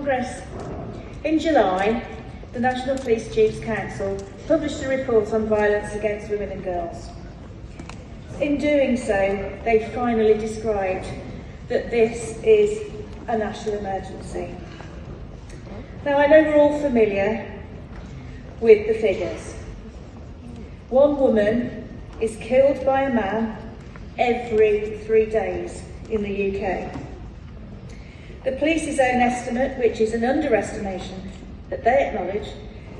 Congress. In July, the National Police Chiefs Council published a report on violence against women and girls. In doing so, they finally described that this is a national emergency. Now, I know we're all familiar with the figures. One woman is killed by a man every 3 days in the UK. The police's own estimate, which is an underestimation that they acknowledge,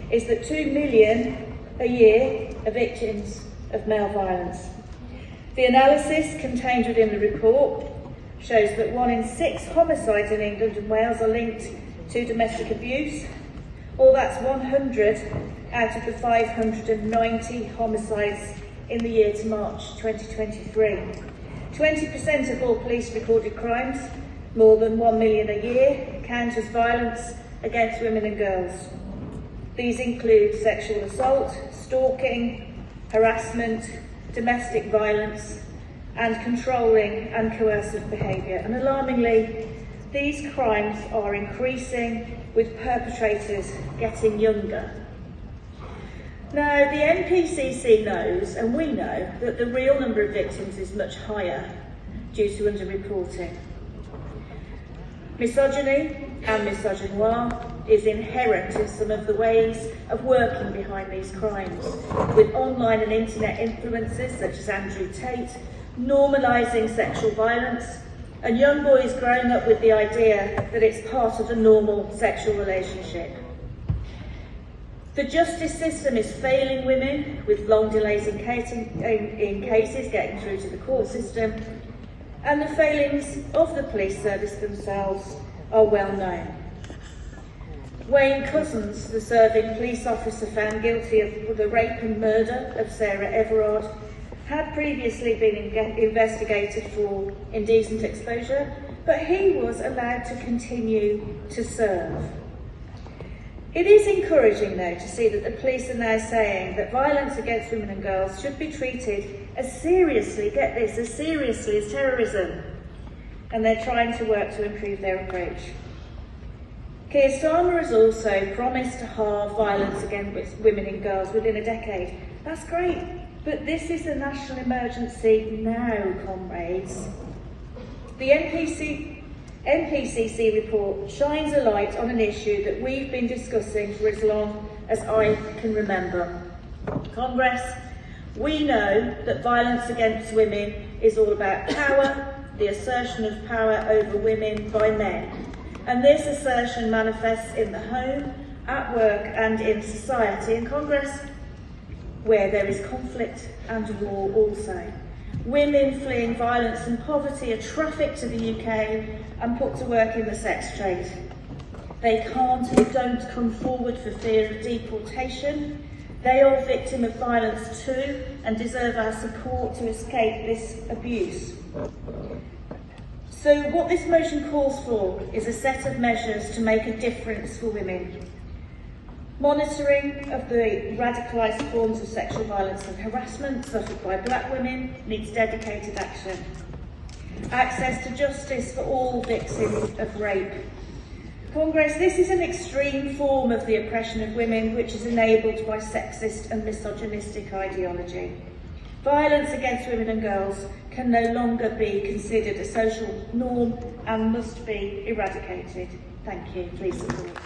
is that 2 million a year are victims of male violence. The analysis contained within the report shows that 1 in 6 homicides in England and Wales are linked to domestic abuse, or that's 100 out of the 590 homicides in the year to March 2023. 20% of all police recorded crimes, more than 1 million a year, count as violence against women and girls. These include sexual assault, stalking, harassment, domestic violence, and controlling and coercive behaviour. And alarmingly, these crimes are increasing, with perpetrators getting younger. Now, the NPCC knows, and we know, that the real number of victims is much higher due to underreporting. Misogyny and misogynoir is inherent in some of the ways of working behind these crimes, with online and internet influencers such as Andrew Tate normalising sexual violence, and young boys growing up with the idea that it's part of a normal sexual relationship. The justice system is failing women, with long delays in cases getting through to the court system, and the failings of the police service themselves are well known. Wayne Couzens, the serving police officer found guilty of the rape and murder of Sarah Everard, had previously been investigated for indecent exposure, but he was allowed to continue to serve. It is encouraging, though, to see that the police are now saying that violence against women and girls should be treated as seriously, get this, as seriously as terrorism, and they're trying to work to improve their approach. Keir Starmer has also promised to halve violence against women and girls within a decade. That's great, but this is a national emergency now, comrades. The NPCC report shines a light on an issue that we've been discussing for as long as I can remember. Congress, we know that violence against women is all about power, the assertion of power over women by men. And this assertion manifests in the home, at work and in society. In Congress, where there is conflict and war also. Women fleeing violence and poverty are trafficked to the UK and put to work in the sex trade. They can't and don't come forward for fear of deportation. They are victim of violence too and deserve our support to escape this abuse. So what this motion calls for is a set of measures to make a difference for women. Monitoring of the radicalised forms of sexual violence and harassment suffered by black women needs dedicated action. Access to justice for all victims of rape. Congress, this is an extreme form of the oppression of women which is enabled by sexist and misogynistic ideology. Violence against women and girls can no longer be considered a social norm and must be eradicated. Thank you. Please support.